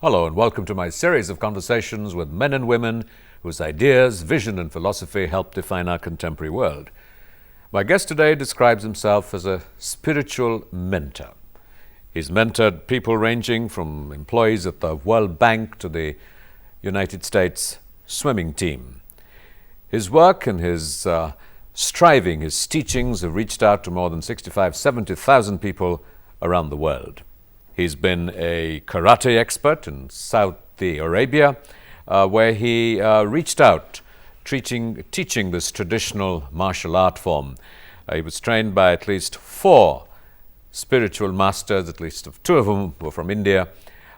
Hello and welcome to my series of conversations with men and women whose ideas, vision and philosophy help define our contemporary world. My guest today describes himself as a spiritual mentor. He's mentored people ranging from employees at the World Bank to the United States swimming team. His work and his striving, his teachings have reached out to more than 70,000 people around the world. He's been a karate expert in Saudi Arabia, where he reached out teaching this traditional martial art form. He was trained by at least 4 spiritual masters, at least 2 of whom were from India,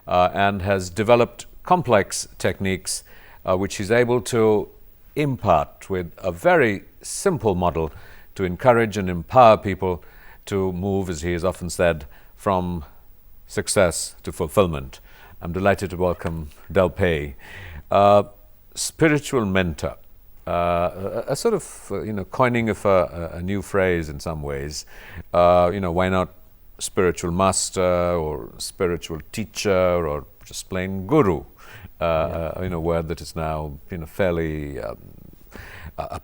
and has developed complex techniques which he's able to impart with a very simple model to encourage and empower people to move, as he has often said, from success to fulfillment. I'm delighted to welcome Del Pei, spiritual mentor, a sort of coining of a new phrase in some ways. Why not spiritual master or spiritual teacher or just plain guru? Word that is now fairly a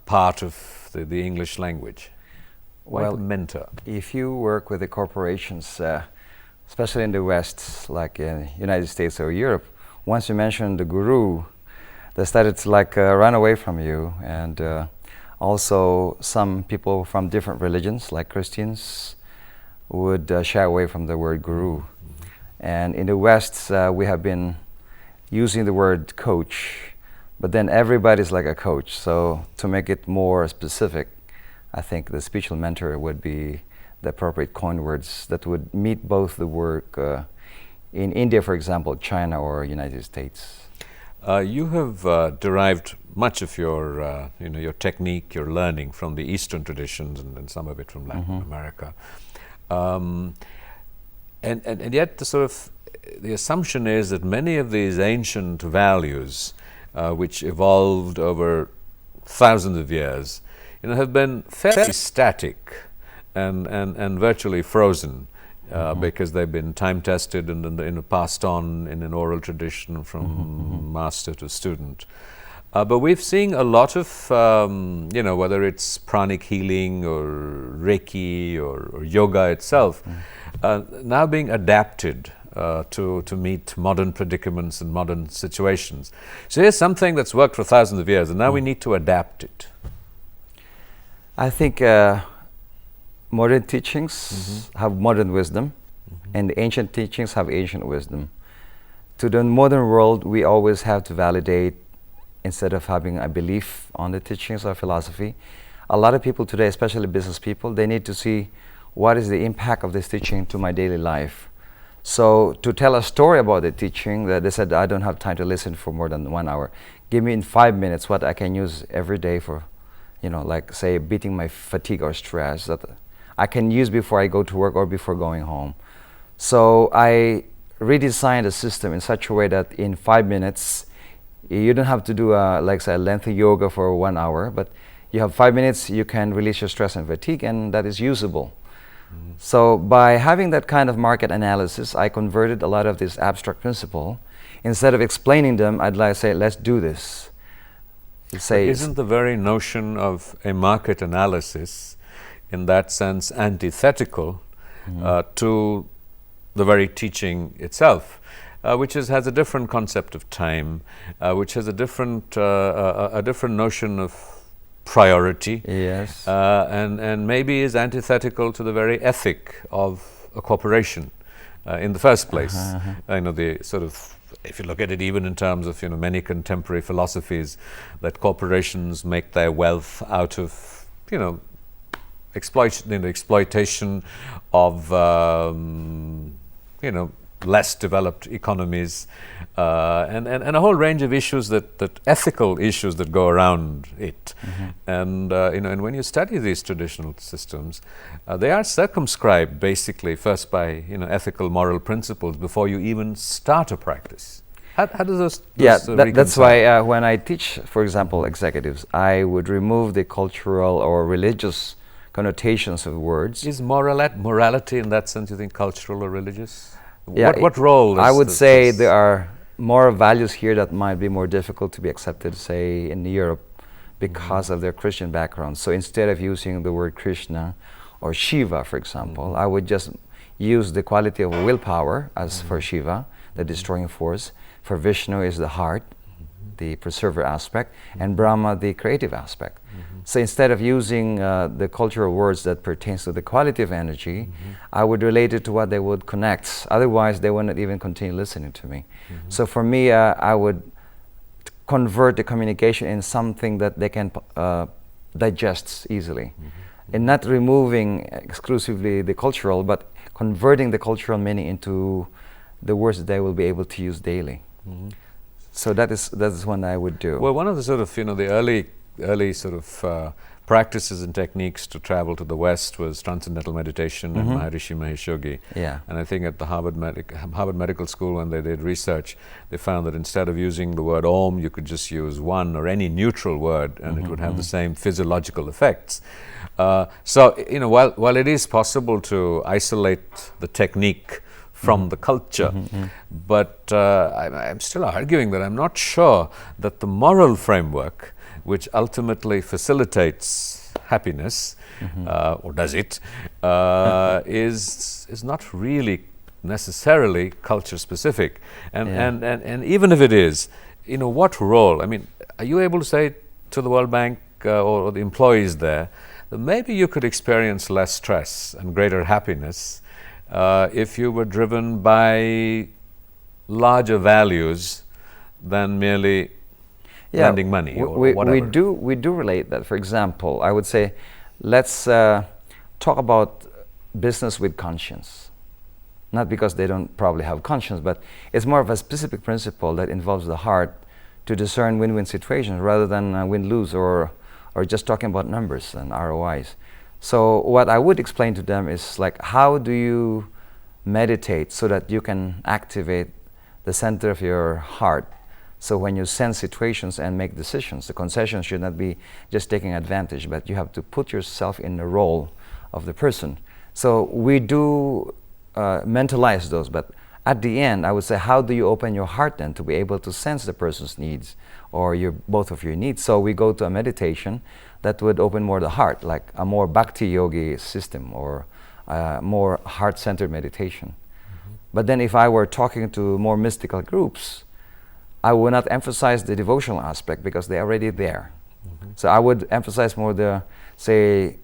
part of the English language. Why the mentor? If you work with the corporations, especially in the West, like in United States or Europe, once you mention the guru, they started to run away from you. And also some people from different religions, like Christians, would shy away from the word guru. Mm-hmm. And in the West, we have been using the word coach, but then everybody's like a coach. So to make it more specific, I think the spiritual mentor would be the appropriate coin words that would meet both the work in India, for example, China or United States. You have derived much of your technique, your learning from the Eastern traditions and some of it from Latin America. And yet the assumption is that many of these ancient values which evolved over thousands of years have been fairly static and virtually frozen because they've been time-tested and passed on in an oral tradition from master to student. But we've seen a lot of, whether it's pranic healing or Reiki or yoga itself, now being adapted to meet modern predicaments and modern situations. So here's something that's worked for thousands of years, and now we need to adapt it. I think modern teachings have modern wisdom, and the ancient teachings have ancient wisdom. To the modern world, we always have to validate instead of having a belief on the teachings or philosophy. A lot of people today, especially business people, they need to see what is the impact of this teaching to my daily life. So to tell a story about the teaching, that they said, I don't have time to listen for more than 1 hour. Give me in 5 minutes what I can use every day for, say beating my fatigue or stress that I can use before I go to work or before going home. So I redesigned the system in such a way that in 5 minutes, you don't have to do a lengthy yoga for 1 hour, but you have 5 minutes, you can release your stress and fatigue, and that is usable. So by having that kind of market analysis, I converted a lot of this abstract principle. Instead of explaining them, I'd like to say, let's do this. Isn't the very notion of a market analysis in that sense antithetical to the very teaching itself, which has a different concept of time, which has a different notion of priority, yes, and maybe is antithetical to the very ethic of a corporation in the first place. If you look at it even in terms of many contemporary philosophies, that corporations make their wealth out of exploitation of less developed economies, and a whole range of issues that ethical issues that go around it. And when you study these traditional systems, they are circumscribed basically first by ethical moral principles before you even start a practice. How does those that's why when I teach, for example, executives, I would remove the cultural or religious connotations of words. Is morality in that sense, you think, cultural or religious? Yeah, what role? I would say there are moral values here that might be more difficult to be accepted, say, in Europe because of their Christian background. So instead of using the word Krishna or Shiva, for example, I would just use the quality of willpower as for Shiva, the destroying force. For Vishnu is the heart, the preserver aspect, and Brahma, the creative aspect. So instead of using the cultural words that pertains to the quality of energy, I would relate it to what they would connect. Otherwise, they wouldn't even continue listening to me. So for me, I would convert the communication in something that they can digest easily. And not removing exclusively the cultural, but converting the cultural meaning into the words that they will be able to use daily. So that is what I would do. Well, one of the sort of, the early sort of practices and techniques to travel to the West was transcendental meditation and Maharishi Mahesh Yogi. Yeah. And I think at the Harvard Medical School, when they did research, they found that instead of using the word Om, you could just use one or any neutral word, and it would have the same physiological effects. So, while it is possible to isolate the technique from the culture, but I'm still arguing that I'm not sure that the moral framework, which ultimately facilitates happiness, or does it, is not really necessarily culture specific. And even if it is, what role? I mean, are you able to say to the World Bank or the employees there that maybe you could experience less stress and greater happiness if you were driven by larger values than merely lending money or whatever? We do relate that. For example, I would say, let's talk about business with conscience. Not because they don't probably have conscience, but it's more of a specific principle that involves the heart to discern win-win situations rather than win-lose or just talking about numbers and ROIs. So what I would explain to them is like, how do you meditate so that you can activate the center of your heart? So when you sense situations and make decisions, the concession should not be just taking advantage, but you have to put yourself in the role of the person. So we do mentalize those, but at the end, I would say, how do you open your heart then to be able to sense the person's needs or both of your needs? So we go to a meditation that would open more the heart, like a more bhakti yogi system or more heart-centered meditation. But then if I were talking to more mystical groups, I would not emphasize the devotional aspect because they're already there. So I would emphasize more the, say,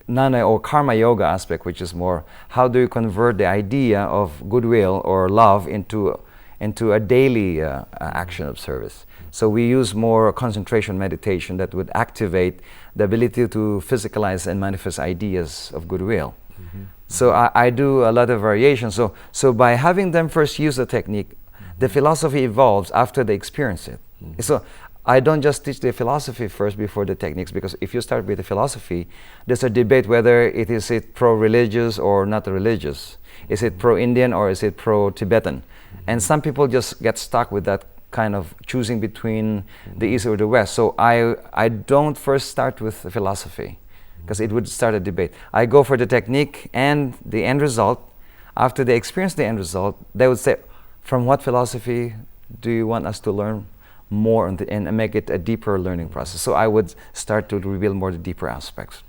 Nana or Karma Yoga aspect, which is more how do you convert the idea of goodwill or love into a daily action of service. So we use more concentration meditation that would activate the ability to physicalize and manifest ideas of goodwill. So I do a lot of variation. So by having them first use the technique, the philosophy evolves after they experience it. So I don't just teach the philosophy first before the techniques, because if you start with the philosophy, there's a debate whether it is pro-religious or not religious. Is it pro-Indian or is it pro-Tibetan? And some people just get stuck with that kind of choosing between the East or the West. So I don't first start with the philosophy, because it would start a debate. I go for the technique and the end result. After they experience the end result, they would say, from what philosophy do you want us to learn more and make it a deeper learning process? So I would start to reveal more the deeper aspects.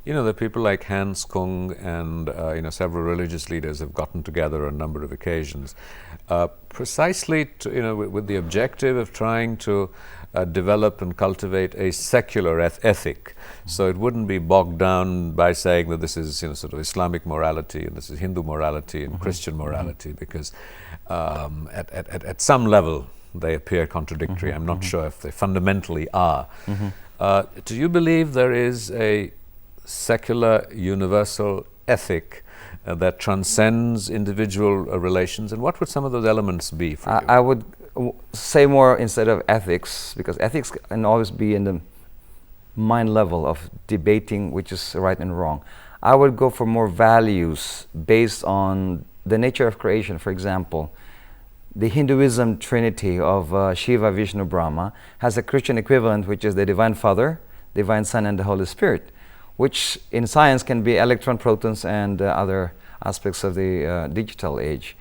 There are people like Hans Kung and several religious leaders have gotten together on a number of occasions, precisely with the objective of trying to develop and cultivate a secular ethic. So it wouldn't be bogged down by saying that this is sort of Islamic morality and this is Hindu morality and Christian morality, because at some level they appear contradictory. I'm not sure if they fundamentally are. Do you believe there is a secular universal ethic that transcends individual relations, and what would some of those elements be for you? I would say more instead of ethics, because ethics can always be in the mind level of debating which is right and wrong. I would go for more values based on the nature of creation. For example, the Hinduism trinity of Shiva, Vishnu, Brahma has a Christian equivalent, which is the Divine Father, Divine Son, and the Holy Spirit, which in science can be electron, protons, and other aspects of the digital age.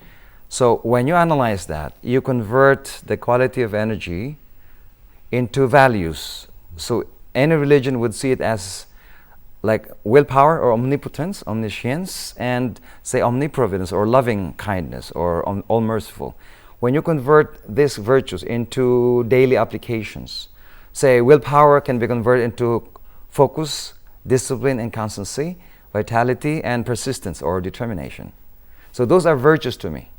So when you analyze that, you convert the quality of energy into values. So any religion would see it as like willpower or omnipotence, omniscience, and say omniprovidence or loving kindness or all merciful. When you convert these virtues into daily applications, say willpower can be converted into focus, discipline and constancy, vitality and persistence or determination. So those are virtues to me.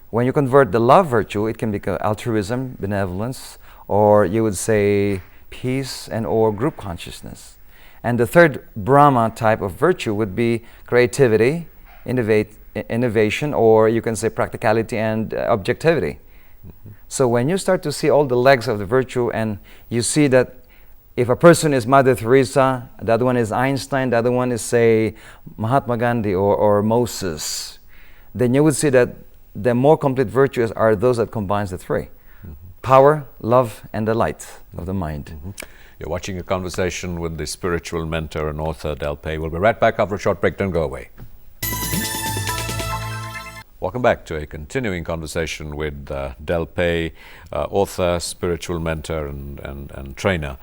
When you convert the love virtue, it can become altruism, benevolence, or you would say peace and or group consciousness. And the third Brahma type of virtue would be creativity, innovation, or you can say practicality and objectivity. So when you start to see all the legs of the virtue and you see that if a person is Mother Teresa, the other one is Einstein, the other one is say Mahatma Gandhi or Moses, then you would see that the more complete virtues are those that combines the three. Power, love, and the light of the mind. You're watching a conversation with the spiritual mentor and author Del Pei. We'll be right back after a short break. Don't go away. Welcome back to a continuing conversation with Del Pei, author, spiritual mentor, and trainer.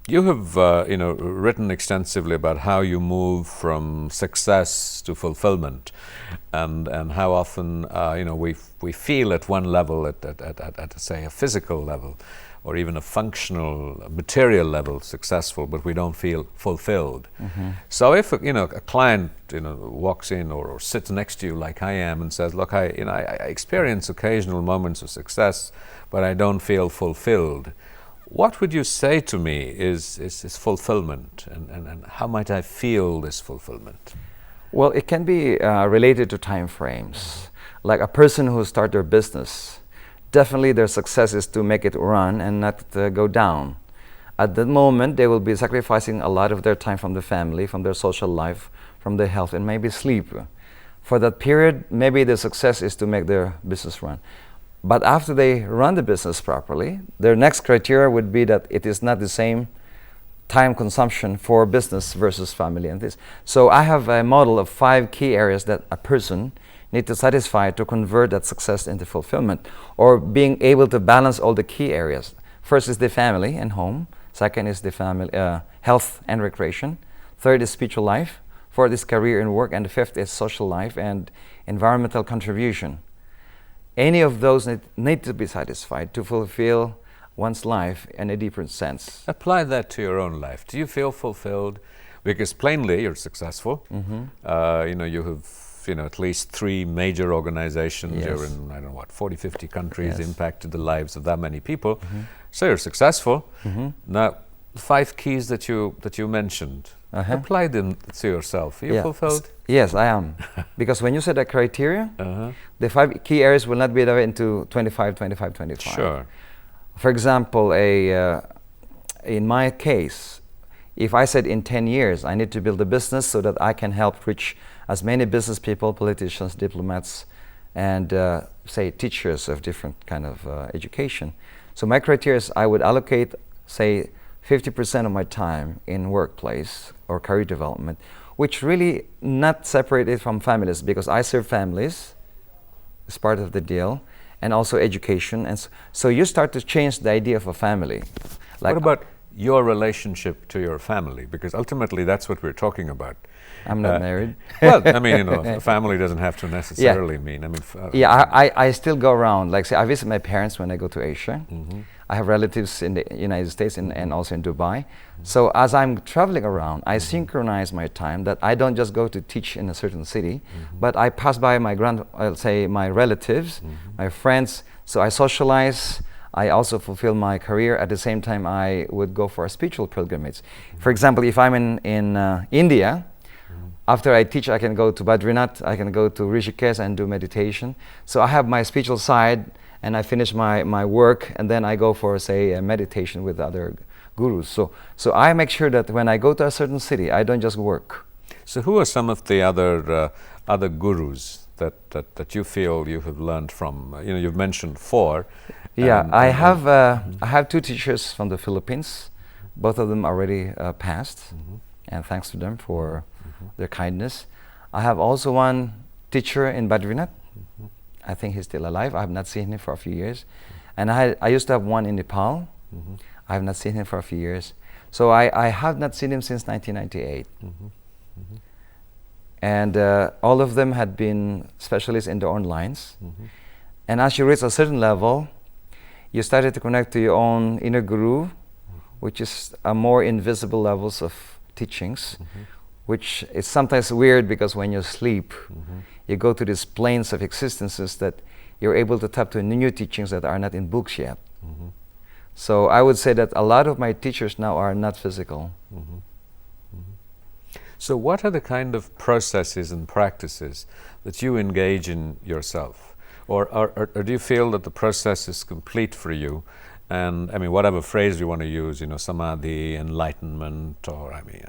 You have written extensively about how you move from success to fulfillment, and how often we feel at one level, at say a physical level, or even a functional, material level, successful, but we don't feel fulfilled. So if a client walks in or sits next to you like I am and says, "Look, I experience occasional moments of success, but I don't feel fulfilled," what would you say to me is fulfillment, and how might I feel this fulfillment? Well, it can be related to time frames. Like a person who starts their business, definitely their success is to make it run and not go down. At that moment, they will be sacrificing a lot of their time from the family, from their social life, from their health, and maybe sleep. For that period, maybe the success is to make their business run. But after they run the business properly, their next criteria would be that it is not the same time consumption for business versus family and this. So I have a model of 5 key areas that a person need to satisfy to convert that success into fulfillment, or being able to balance all the key areas. First is the family and home. Second is the family, health and recreation. Third is spiritual life. Fourth is career and work. And the fifth is social life and environmental contribution. Any of those need to be satisfied to fulfill one's life in a different sense. Apply that to your own life. Do you feel fulfilled? Because plainly you're successful. You have at least 3 major organizations. Yes. You're in, 40, 50 countries, Yes. impacted the lives of that many people. So you're successful. Now, the 5 keys that you mentioned, apply them to yourself. Are you fulfilled? Yes, I am. Because when you set a criteria, the 5 key areas will not be divided into 25, 25, 25. Sure. For example, in my case, if I said in 10 years, I need to build a business so that I can help reach as many business people, politicians, diplomats, and say teachers of different kind of education. So my criteria is I would allocate, say, 50% of my time in workplace or career development, which really not separated from families, because I serve families as part of the deal, and also education. And so you start to change the idea of a family. Like, what about your relationship to your family? Because ultimately that's what we're talking about. I'm not married. Well, a family doesn't have to necessarily mean. I still go around. Like, say, I visit my parents when I go to Asia. I have relatives in the United States and also in Dubai. So as I'm traveling around, I synchronize my time that I don't just go to teach in a certain city, but I pass by my my relatives, my friends. So I socialize. I also fulfill my career. At the same time, I would go for a spiritual pilgrimage. For example, if I'm in India, after I teach, I can go to Badrinath, I can go to Rishikesh and do meditation. So I have my spiritual side, and I finish my work, and then I go for, say, a meditation with other gurus. So I make sure that when I go to a certain city, I don't just work. So who are some of the other gurus that you feel you have learned from? You've mentioned 4. Yeah, I have 2 teachers from the Philippines. Both of them already passed, and thanks to them for their kindness. I have also 1 teacher in Badrinath, I think he's still alive. I have not seen him for a few years. And I used to have one in Nepal. I have not seen him for a few years. So I have not seen him since 1998. And all of them had been specialists in their own lines. And as you reach a certain level, you started to connect to your own inner guru, which is a more invisible levels of teachings, which is sometimes weird because when you sleep, you go to these planes of existences that you're able to tap to new teachings that are not in books yet. So I would say that a lot of my teachers now are not physical. So what are the kind of processes and practices that you engage in yourself? Or do you feel that the process is complete for you? And I mean, whatever phrase you want to use, samadhi, enlightenment, or I mean,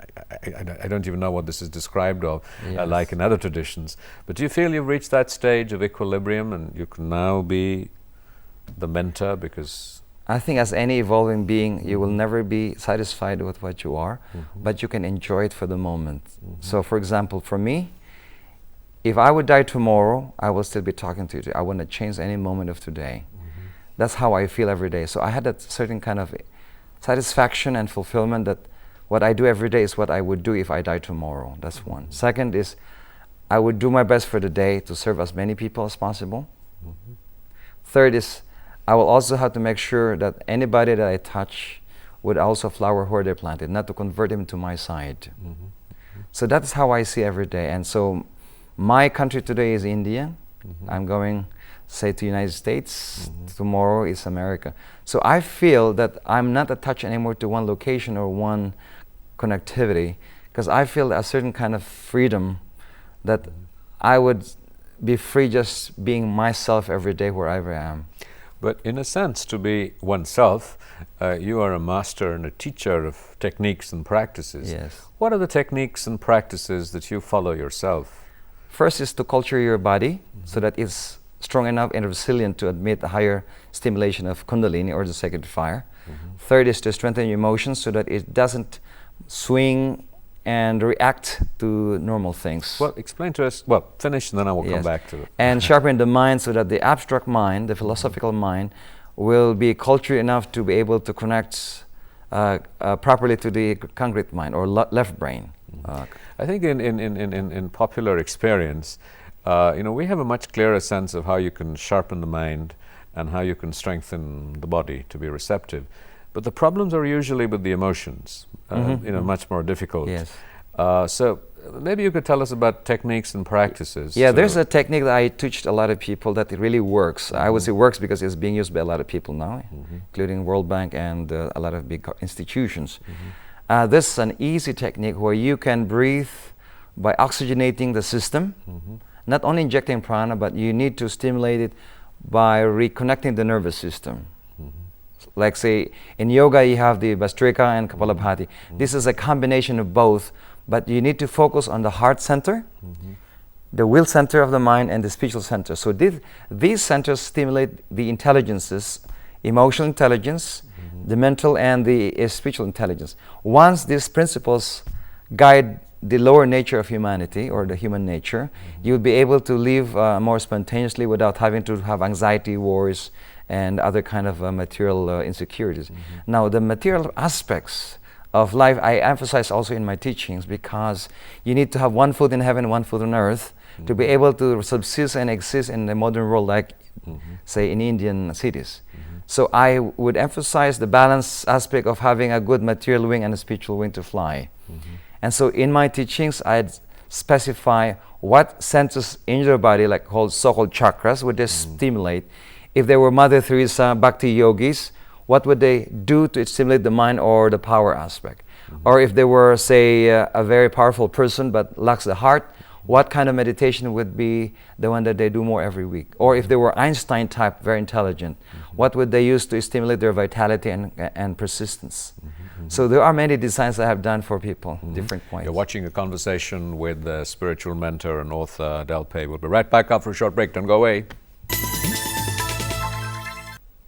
I don't even know what this is described of, like in other traditions. But do you feel you've reached that stage of equilibrium and you can now be the mentor? Because I think as any evolving being, you will never be satisfied with what you are, but you can enjoy it for the moment. So for example, for me, if I would die tomorrow, I will still be talking to you. I wouldn't change any moment of today. That's how I feel every day. So I had that certain kind of satisfaction and fulfillment that what I do every day is what I would do if I die tomorrow. That's one. Second is I would do my best for the day to serve as many people as possible. Third is I will also have to make sure that anybody that I touch would also flower where they planted, not to convert him to my side. So that's how I see every day. And so my country today is India. I'm going, say, to United States. Tomorrow is America. So I feel that I'm not attached anymore to one location or one connectivity, because I feel a certain kind of freedom that I would be free just being myself every day wherever I am. But in a sense, to be oneself, you are a master and a teacher of techniques and practices. Yes. What are the techniques and practices that you follow yourself? First is to culture your body so that it's strong enough and resilient to admit a higher stimulation of Kundalini or the sacred fire. Third is to strengthen your emotions so that it doesn't swing and react to normal things. Well, explain to us, well, finish and then I will come back to it. And sharpen the mind so that the abstract mind, the philosophical mind, will be cultured enough to be able to connect properly to the concrete mind or left brain. I think in popular experience, we have a much clearer sense of how you can sharpen the mind and how you can strengthen the body to be receptive. But the problems are usually with the emotions, much more difficult. Yes. So maybe you could tell us about techniques and practices. Yeah, there's a technique that I teach a lot of people that it really works. I would say works because it's being used by a lot of people now, including World Bank and a lot of big institutions. This is an easy technique where you can breathe by oxygenating the system, not only injecting prana, but you need to stimulate it by reconnecting the nervous system. Like say, in yoga you have the Bhastrika and Kapalabhati. This is a combination of both, but you need to focus on the heart center, the will center of the mind, and the spiritual center. So these centers stimulate the intelligences, emotional intelligence, the mental and the spiritual intelligence. Once these principles guide the lower nature of humanity or the human nature, you'll be able to live more spontaneously without having to have anxiety, worries, and other kind of material insecurities. Now, the material aspects of life I emphasize also in my teachings, because you need to have one foot in heaven, one foot on earth to be able to subsist and exist in the modern world, like say in Indian cities. So I would emphasize the balance aspect of having a good material wing and a spiritual wing to fly. And so in my teachings, I'd specify what centers in your body, like so-called chakras, would they stimulate. If they were Mother Teresa, Bhakti yogis, what would they do to stimulate the mind or the power aspect? Or if they were, say, a very powerful person but lacks the heart, what kind of meditation would be the one that they do more every week? Or if they were Einstein type, very intelligent, what would they use to stimulate their vitality and persistence? So there are many designs I have done for people, different points. You're watching a conversation with the spiritual mentor and author Del Pei. We'll be right back after a short break. Don't go away.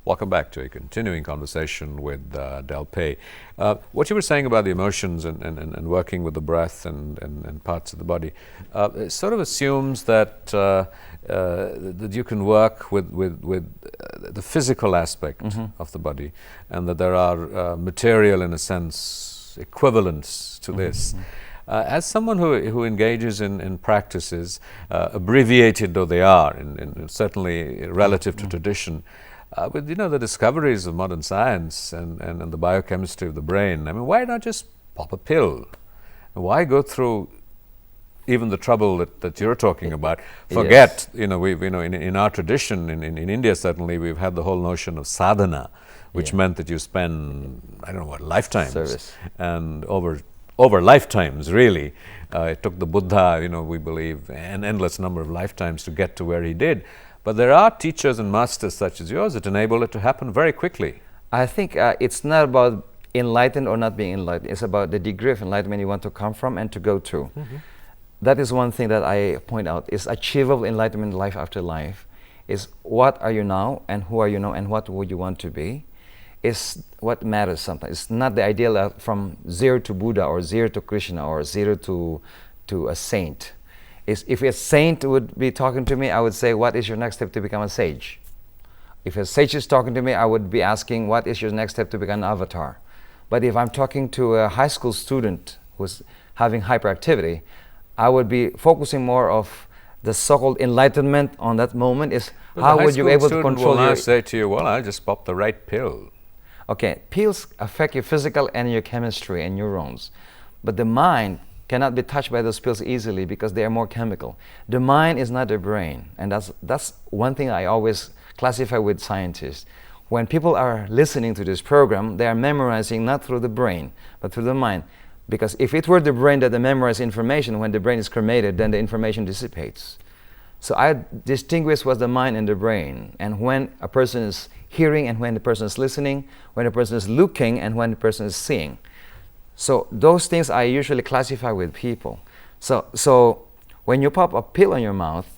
Welcome back to a continuing conversation with Del Pei. What you were saying about the emotions and working with the breath and parts of the body it sort of assumes that that you can work with the physical aspect of the body, and that there are material, in a sense, equivalents to this. As someone who engages in practices, abbreviated though they are, certainly relative to tradition, with the discoveries of modern science and the biochemistry of the brain, I mean, why not just pop a pill? Why go through even the trouble that you're talking about? Forget, in our tradition, in India certainly, we've had the whole notion of sadhana, which meant that you spend, I don't know what, lifetimes. Service. And over lifetimes, really. It took the Buddha, we believe, an endless number of lifetimes to get to where he did. But there are teachers and masters such as yours that enable it to happen very quickly. I think it's not about enlightened or not being enlightened. It's about the degree of enlightenment you want to come from and to go to. That is one thing that I point out, is achievable enlightenment life after life. Is what are you now, and who are you now, and what would you want to be, is what matters sometimes. It's not the ideal from zero to Buddha or zero to Krishna or zero to a saint. If a saint would be talking to me, I would say, what is your next step to become a sage? If a sage is talking to me, I would be asking, what is your next step to become an avatar? But if I'm talking to a high school student who's having hyperactivity, I would be focusing more of the so-called enlightenment on that moment is how would you be able to control your... say to you, well, I just popped the right pill. Okay, pills affect your physical and your chemistry and neurons. But the mind cannot be touched by those pills easily because they are more chemical. The mind is not the brain. And that's one thing I always classify with scientists. When people are listening to this program, they are memorizing not through the brain, but through the mind. Because if it were the brain that memorizes information, when the brain is cremated, then the information dissipates. So I distinguish what's the mind and the brain. And when a person is hearing and when the person is listening, when a person is looking and when the person is seeing. So those things I usually classify with people. So when you pop a pill in your mouth,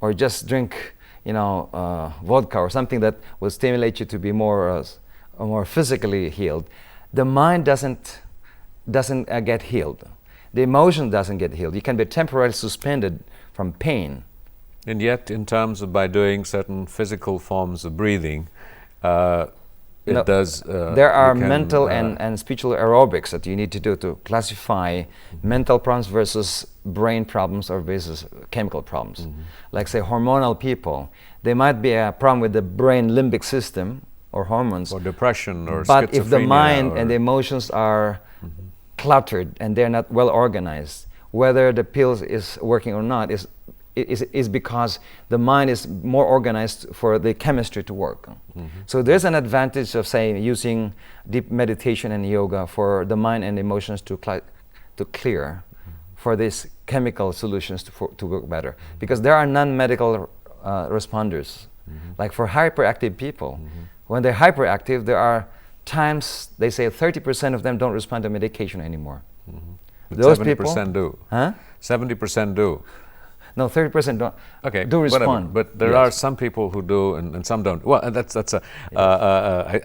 or just drink, vodka or something that will stimulate you to be more physically healed, the mind doesn't get healed. The emotion doesn't get healed. You can be temporarily suspended from pain. And yet, in terms of by doing certain physical forms of breathing, there are mental and spiritual aerobics that you need to do to classify mental problems versus brain problems or versus chemical problems. Like say hormonal people, there might be a problem with the brain limbic system or hormones. Or depression or schizophrenia. But if the mind and the emotions are cluttered and they're not well organized, whether the pills is working or not is because the mind is more organized for the chemistry to work. So there's an advantage of, say, using deep meditation and yoga for the mind and emotions to clear, for these chemical solutions to work better. Because there are non-medical responders. Like for hyperactive people, when they're hyperactive, there are times, they say 30% of them don't respond to medication anymore. Those 70% do. Huh? 70% do. No, 30% don't do respond. But there are some people who do, and some don't. Well, I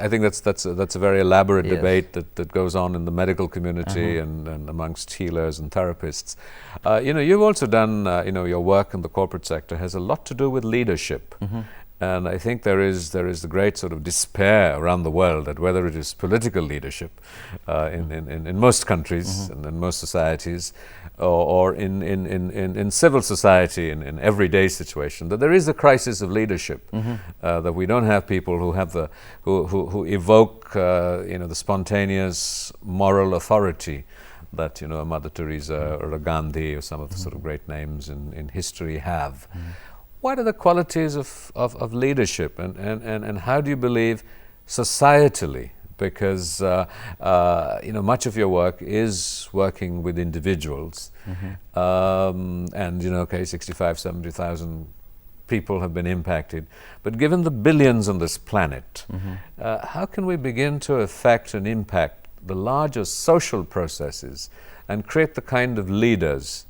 think that's a very elaborate debate that goes on in the medical community and amongst healers and therapists. You've also done, your work in the corporate sector has a lot to do with leadership. And I think there is the great sort of despair around the world that whether it is political leadership in most countries and in most societies, or in civil society, in everyday situation, that there is a crisis of leadership. That we don't have people who have who evoke the spontaneous moral authority that a Mother Teresa or a Gandhi or some of the sort of great names in history have. What are the qualities of leadership, and how do you believe societally? Because much of your work is working with individuals, and 65,000-70,000 people have been impacted. But given the billions on this planet, how can we begin to affect and impact the larger social processes and create the kind of leaders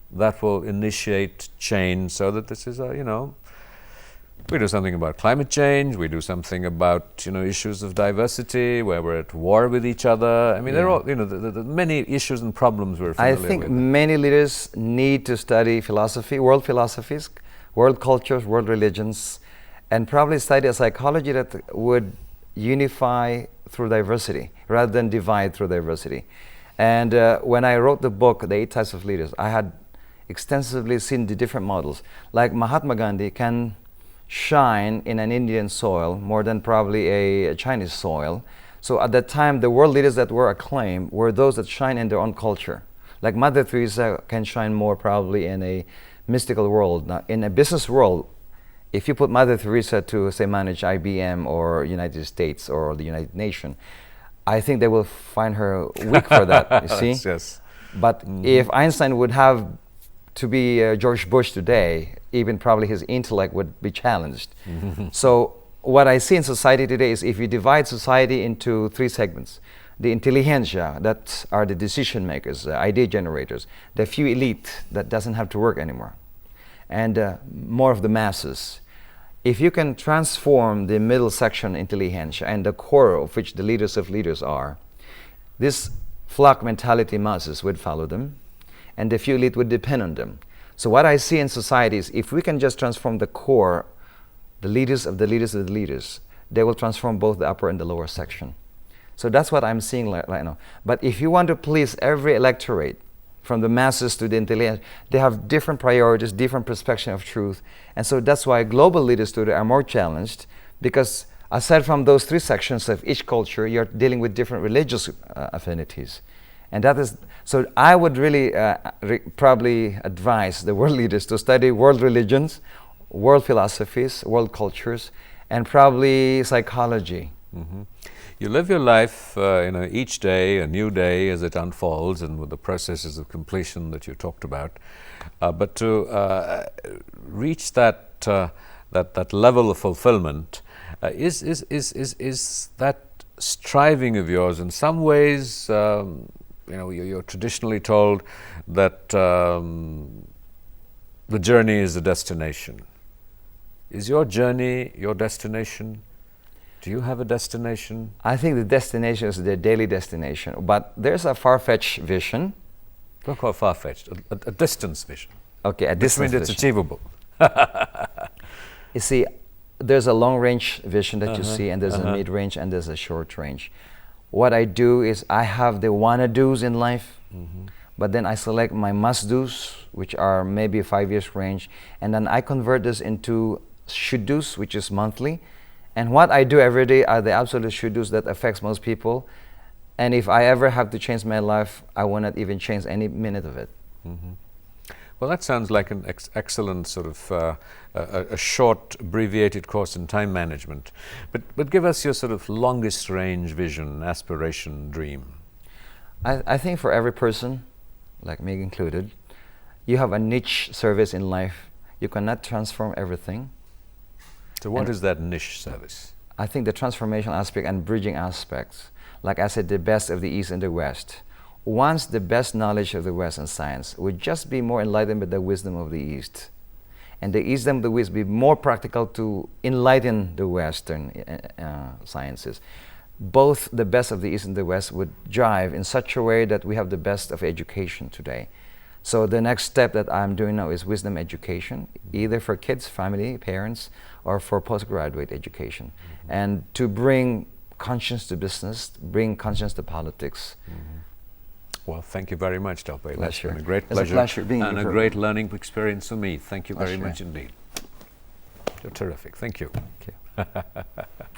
that will initiate change, so that this is We do something about climate change. We do something about issues of diversity, where we're at war with each other. I mean, there are all the many issues and problems we're familiar with. I think many leaders need to study philosophy, world philosophies, world cultures, world religions, and probably study a psychology that would unify through diversity rather than divide through diversity. And when I wrote the book, The 8 Types of Leaders, I had extensively seen the different models. Like Mahatma Gandhi can shine in an Indian soil more than probably a Chinese soil. So at that time, the world leaders that were acclaimed were those that shine in their own culture. Like Mother Teresa can shine more probably in a mystical world. Now, in a business world, if you put Mother Teresa to, say, manage IBM or United States or the United Nations, I think they will find her weak for that, you see? Yes. But if Einstein would have to be George Bush today, even probably his intellect would be challenged. So what I see in society today is if you divide society into 3 segments, the intelligentsia, that are the decision makers, idea generators, the few elite that doesn't have to work anymore, and more of the masses. If you can transform the middle section intelligentsia and the core of which the leaders of leaders are, this flock mentality masses would follow them, and the few elite would depend on them. So what I see in society is if we can just transform the core, the leaders of the leaders of the leaders, they will transform both the upper and the lower section. So that's what I'm seeing right now. But if you want to please every electorate, from the masses to the intelligent, they have different priorities, different perspective of truth. And so that's why global leaders today are more challenged, because aside from those 3 sections of each culture, you're dealing with different religious affinities. And that is, so I would really probably advise the world leaders to study world religions, world philosophies, world cultures, and probably psychology. You live your life, each day, a new day as it unfolds, and with the processes of completion that you talked about. But to reach that level of fulfillment, is that striving of yours in some ways? You're traditionally told that the journey is a destination. Is your journey your destination? Do you have a destination? I think the destination is the daily destination, but there's a far-fetched vision. Don't call it far-fetched, a distance vision. Okay, a distance vision. Which means it's achievable. You see, there's a long-range vision that you see, and there's a mid-range, and there's a short-range. What I do is I have the wanna-dos in life, but then I select my must-dos, which are maybe 5 years range, and then I convert this into should-dos, which is monthly. And what I do every day are the absolute should-dos that affects most people. And if I ever have to change my life, I will not even change any minute of it. Well, that sounds like an excellent sort of a short, abbreviated course in time management. But give us your sort of longest range vision, aspiration, dream. I think for every person, like me included, you have a niche service in life. You cannot transform everything. So what is that niche service? I think the transformation aspect and bridging aspects, like I said, the best of the East and the West. Once the best knowledge of the West and science would just be more enlightened with the wisdom of the East, and the wisdom of the West be more practical to enlighten the Western sciences. Both the best of the East and the West would drive in such a way that we have the best of education today. So the next step that I'm doing now is wisdom education, either for kids, family, parents, or for postgraduate education. And to bring conscience to business, bring conscience to politics. Well, thank you very much, Delpe. That's been a Pleasure. great pleasure. It's a pleasure being and here. a great learning experience for me. Thank you very Pleasure. much indeed. You're terrific. Thank you. Thank you.